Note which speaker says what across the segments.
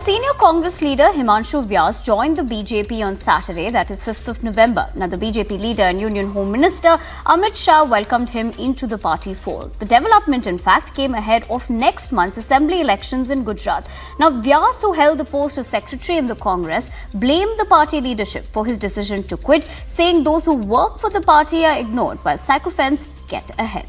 Speaker 1: Senior Congress leader Himanshu Vyas joined the BJP on Saturday, that is 5th of November. Now, the BJP leader and Union Home Minister Amit Shah welcomed him into the party fold. The development, in fact, came ahead of next month's assembly elections in Gujarat. Now, Vyas, who held the post of secretary in the Congress, blamed the party leadership for his decision to quit, saying those who work for the party are ignored while sycophants get ahead.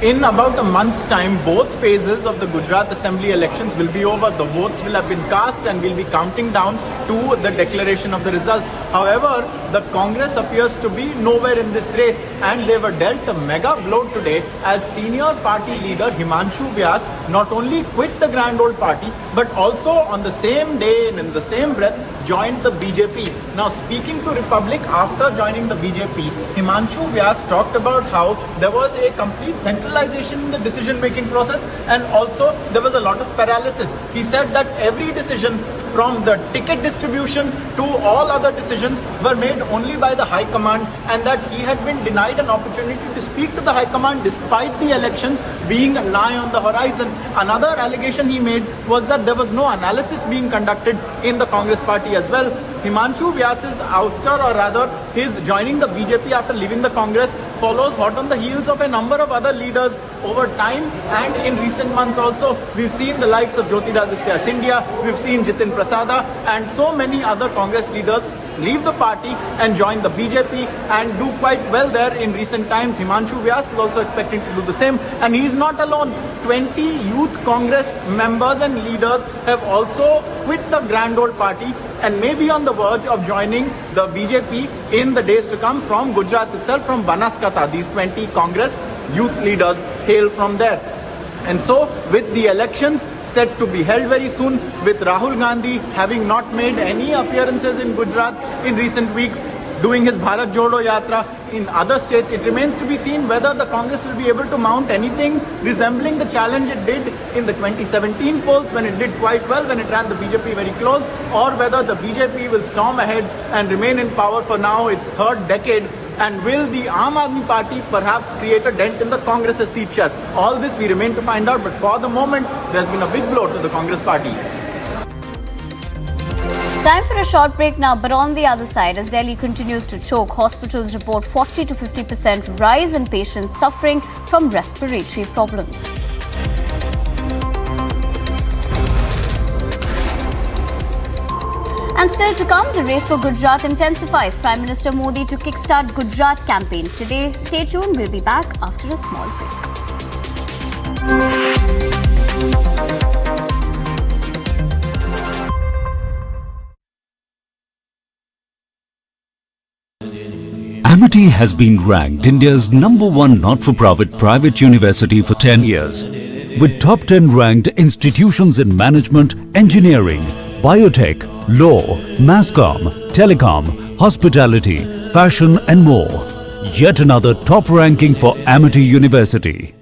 Speaker 2: In about a month's time, both phases of the Gujarat Assembly elections will be over. The votes will have been cast and we'll be counting down to the declaration of the results. However, the Congress appears to be nowhere in this race, and they were dealt a mega blow today as senior party leader Himanshu Vyas not only quit the grand old party but also on the same day and in the same breath joined the BJP. Now, speaking to Republic after joining the BJP, Himanshu Vyas talked about how there was a complete centralization in the decision-making process and also there was a lot of paralysis. He said that every decision from the ticket distribution to all other decisions were made only by the High Command, and that he had been denied an opportunity to speak to the High Command despite the elections being nigh on the horizon. Another allegation he made was that there was no analysis being conducted in the Congress party as well. Himanshu Vyas's ouster, or rather his joining the BJP after leaving the Congress, follows hot on the heels of a number of other leaders over time, and in recent months also we've seen the likes of Jyotiraditya Scindia, we've seen Jitin Prasada and so many other Congress leaders leave the party and join the BJP and do quite well there in recent times. Himanshu Vyas is also expecting to do the same, and he is not alone. 20 youth Congress members and leaders have also quit the grand old party and may be on the verge of joining the BJP in the days to come from Gujarat itself, from Banaskantha. These 20 Congress youth leaders hail from there. And so, with the elections set to be held very soon, with Rahul Gandhi having not made any appearances in Gujarat in recent weeks, doing his Bharat Jodo Yatra in other states, it remains to be seen whether the Congress will be able to mount anything resembling the challenge it did in the 2017 polls when it did quite well, when it ran the BJP very close, or whether the BJP will storm ahead and remain in power for now its third decade. And will the Aam Aadmi Party perhaps create a dent in the Congress's seat share? All this we remain to find out, but for the moment, there's been a big blow to the Congress party.
Speaker 1: Time for a short break now, but on the other side, as Delhi continues to choke, hospitals report 40 to 50% rise in patients suffering from respiratory problems. And still to come, the race for Gujarat intensifies. Prime Minister Modi to kickstart Gujarat campaign today. Stay tuned, we'll be back after a small break.
Speaker 3: Amity has been ranked India's #1 not-for-profit private university for 10 years, with top 10 ranked institutions in management, engineering, biotech, law, mass comm, telecom, hospitality, fashion and more. Yet another top ranking for Amity University.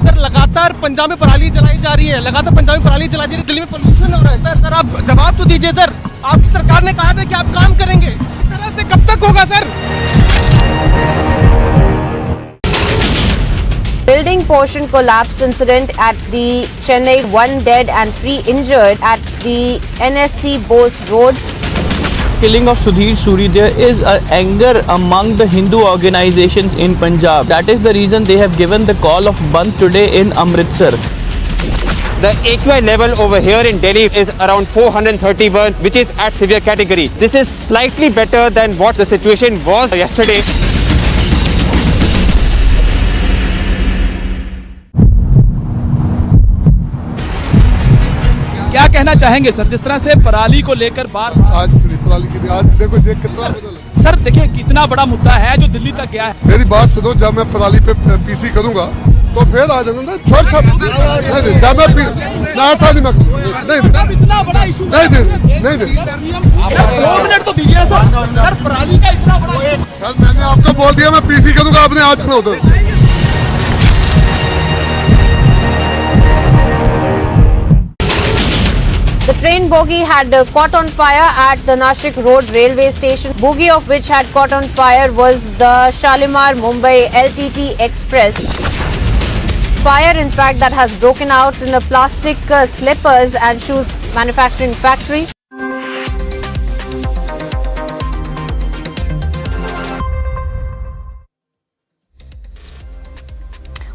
Speaker 4: Sir लगातार पंजाब में पराली जलाई जा रही है, लगातार पंजाब में पराली जलाई जा रही है, दिल्ली में पोल्यूशन हो रहा है। सर आप जवाब तो दीजिए सर। आपकी सरकार ने कहा था कि आप काम करेंगे, इस तरह से कब तक होगा sir?
Speaker 5: Building portion collapse incident at the Chennai, 1 dead and 3 injured at the NSC Bose Road.
Speaker 6: Killing of Sudhir Suri, there is anger among the Hindu organizations in Punjab. That is the reason they have given the call of Bandh today in Amritsar.
Speaker 7: The AQI level over here in Delhi is around 431, which is at severe category. This is slightly better than what the situation was yesterday.
Speaker 4: क्या कहना चाहेंगे sir, जिस तरह से पराली को लेकर बात
Speaker 8: आज देखो ये कितना बदल।
Speaker 4: सर देखिए कितना बड़ा मुद्दा है जो दिल्ली तक गया है।
Speaker 8: मेरी बात सुनो, जब मैं पराली पे पीसी करूंगा तो फिर आ जाऊंगा ना, छोड़ सब नहीं, जब मैं ना ऐसा नहीं मैं नहीं
Speaker 4: इतना बड़ा इशू
Speaker 8: नहीं दे
Speaker 4: 2 मिनट तो दीजिए सर पराली का इतना बड़ा
Speaker 8: सर, मैंने आपको बोल दिया मैं पीसी करूंगा, आपने आज जाना उधर।
Speaker 5: The train bogie had caught on fire at the Nashik Road railway station. Bogie of which had caught on fire was the Shalimar Mumbai LTT Express. Fire, in fact, that has broken out in a plastic slippers and shoes manufacturing factory.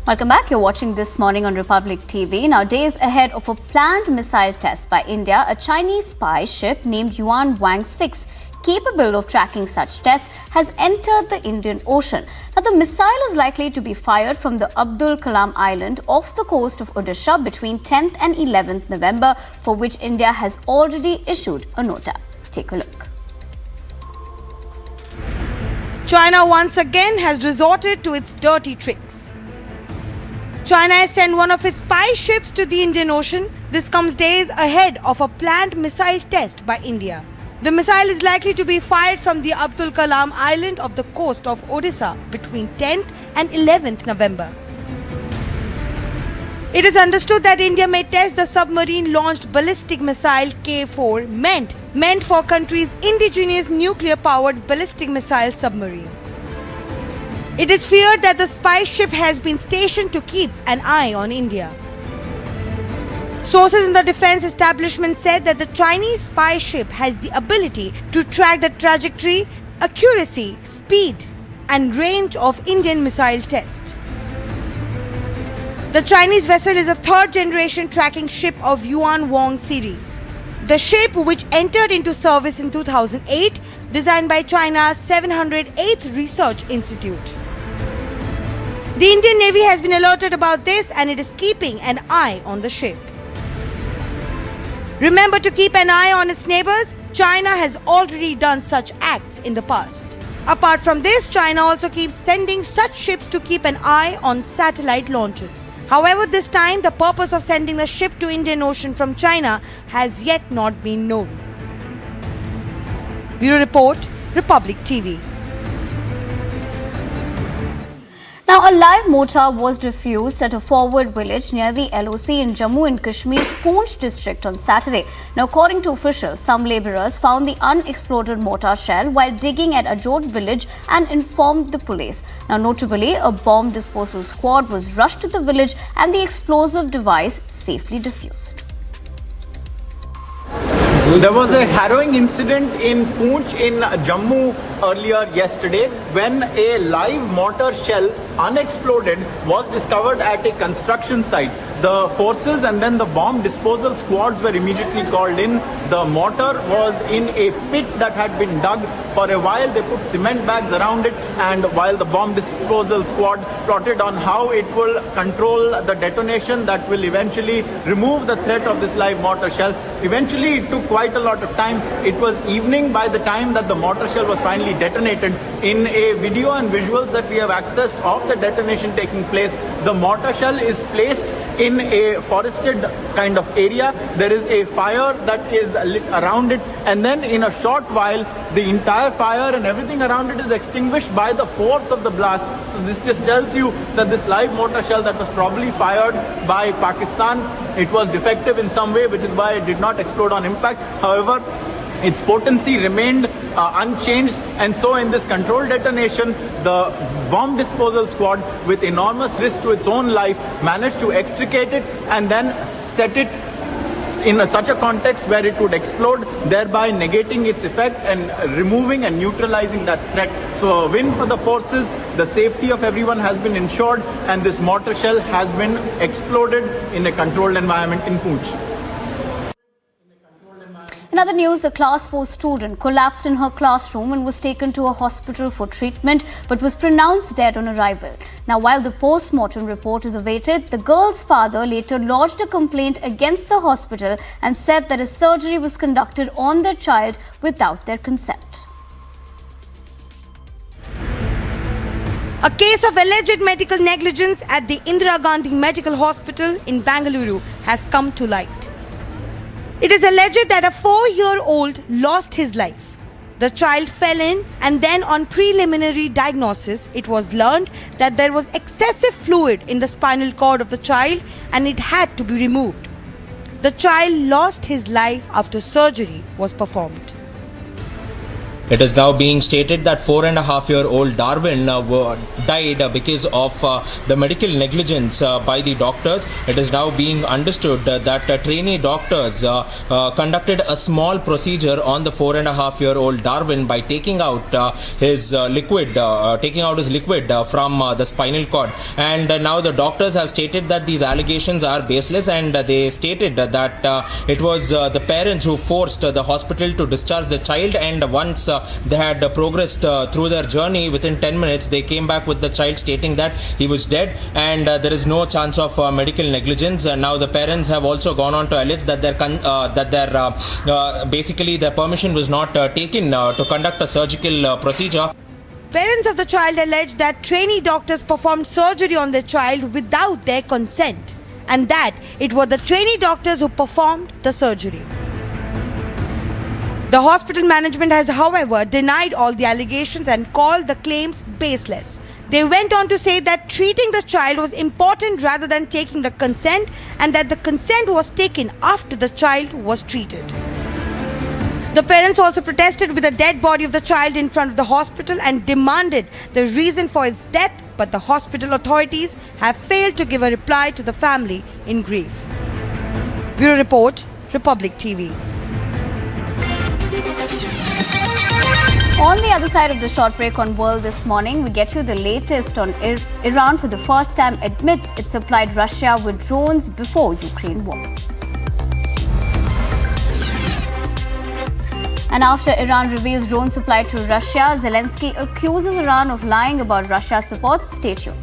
Speaker 1: Welcome back. You're watching This Morning on Republic TV. Now, days ahead of a planned missile test by India, a Chinese spy ship named Yuan Wang 6, capable of tracking such tests, has entered the Indian Ocean. Now, the missile is likely to be fired from the Abdul Kalam Island off the coast of Odisha between 10th and 11th November, for which India has already issued a nota. Take a look.
Speaker 9: China once again has resorted to its dirty tricks. China has sent one of its spy ships to the Indian Ocean. This comes days ahead of a planned missile test by India. The missile is likely to be fired from the Abdul Kalam Island off the coast of Odisha between 10th and 11th November. It is understood that India may test the submarine-launched ballistic missile K-4 meant for country's indigenous nuclear-powered ballistic missile submarines. It is feared that the spy ship has been stationed to keep an eye on India. Sources in the defense establishment said that the Chinese spy ship has the ability to track the trajectory, accuracy, speed, and range of Indian missile tests. The Chinese vessel is a third-generation tracking ship of Yuan Wang series. The ship, which entered into service in 2008, designed by China's 708th Research Institute. The Indian Navy has been alerted about this and it is keeping an eye on the ship. Remember to keep an eye on its neighbors. China has already done such acts in the past. Apart from this, China also keeps sending such ships to keep an eye on satellite launches. However, this time the purpose of sending the ship to Indian Ocean from China has yet not been known. Bureau Report, Republic TV.
Speaker 1: Now, a live mortar was defused at a forward village near the LOC in Jammu and Kashmir's Poonch district on Saturday. Now, according to officials, some labourers found the unexploded mortar shell while digging at Ajod village and informed the police. Now, notably, a bomb disposal squad was rushed to the village and the explosive device safely defused.
Speaker 2: There was a harrowing incident in Poonch in Jammu earlier yesterday when a live mortar shell, unexploded, was discovered at a construction site. The forces and then the bomb disposal squads were immediately called in. The mortar was in a pit that had been dug. For a while they put cement bags around it, and while the bomb disposal squad plotted on how it will control the detonation that will eventually remove the threat of this live mortar shell. Eventually it took quite a lot of time. It was evening by the time that the mortar shell was finally detonated. In a video and visuals that we have accessed of the detonation taking place, the mortar shell is placed in a forested kind of area. There is a fire that is lit around it, and then in a short while the entire fire and everything around it is extinguished by the force of the blast. So this just tells you that this live mortar shell that was probably fired by Pakistan, it was defective in some way, which is why it did not explode on impact. However, its potency remained unchanged, and so in this controlled detonation, the bomb disposal squad, with enormous risk to its own life, managed to extricate it and then set it in such a context where it would explode, thereby negating its effect and removing and neutralizing that threat. So a win for the forces. The safety of everyone has been ensured, and this mortar shell has been exploded in a controlled environment in Poonch.
Speaker 1: In other news, a class 4 student collapsed in her classroom and was taken to a hospital for treatment but was pronounced dead on arrival. Now, while the post-mortem report is awaited, the girl's father later lodged a complaint against the hospital and said that a surgery was conducted on their child without their consent.
Speaker 9: A case of alleged medical negligence at the Indira Gandhi Medical Hospital in Bengaluru has come to light. It is alleged that a 4-year-old lost his life. The child fell in, and then on preliminary diagnosis, it was learned that there was excessive fluid in the spinal cord of the child and it had to be removed. The child lost his life after surgery was performed.
Speaker 10: It is now being stated that 4.5-year-old Darwin died because of the medical negligence by the doctors. It is now being understood that trainee doctors conducted a small procedure on the 4.5-year-old Darwin by taking out his liquid from the spinal cord. And now the doctors have stated that these allegations are baseless, and they stated that it was the parents who forced the hospital to discharge the child, and once they had progressed through their journey, within 10 minutes they came back with the child stating that he was dead, and there is no chance of medical negligence. Now the parents have also gone on to allege that basically their permission was not taken to conduct a surgical procedure.
Speaker 9: Parents of the child allege that trainee doctors performed surgery on their child without their consent, and that it were the trainee doctors who performed the surgery. The hospital management has, however, denied all the allegations and called the claims baseless. They went on to say that treating the child was important rather than taking the consent, and that the consent was taken after the child was treated. The parents also protested with the dead body of the child in front of the hospital and demanded the reason for its death, but the hospital authorities have failed to give a reply to the family in grief. Bureau Report, Republic TV.
Speaker 1: On the other side of the short break on World this morning, we get you the latest on Iran for the first time admits it supplied Russia with drones before Ukraine war. And after Iran reveals drone supply to Russia, Zelensky accuses Iran of lying about Russia's support. Stay tuned.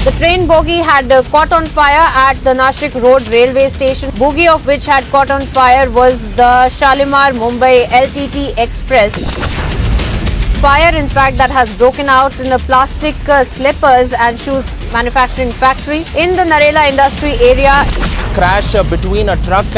Speaker 5: The train bogie had caught on fire at the Nashik Road railway station. Bogie of which had caught on fire was the Shalimar Mumbai LTT Express. Fire, in fact, that has broken out in a plastic slippers and shoes manufacturing factory in the Narela industry area.
Speaker 10: Crash between a truck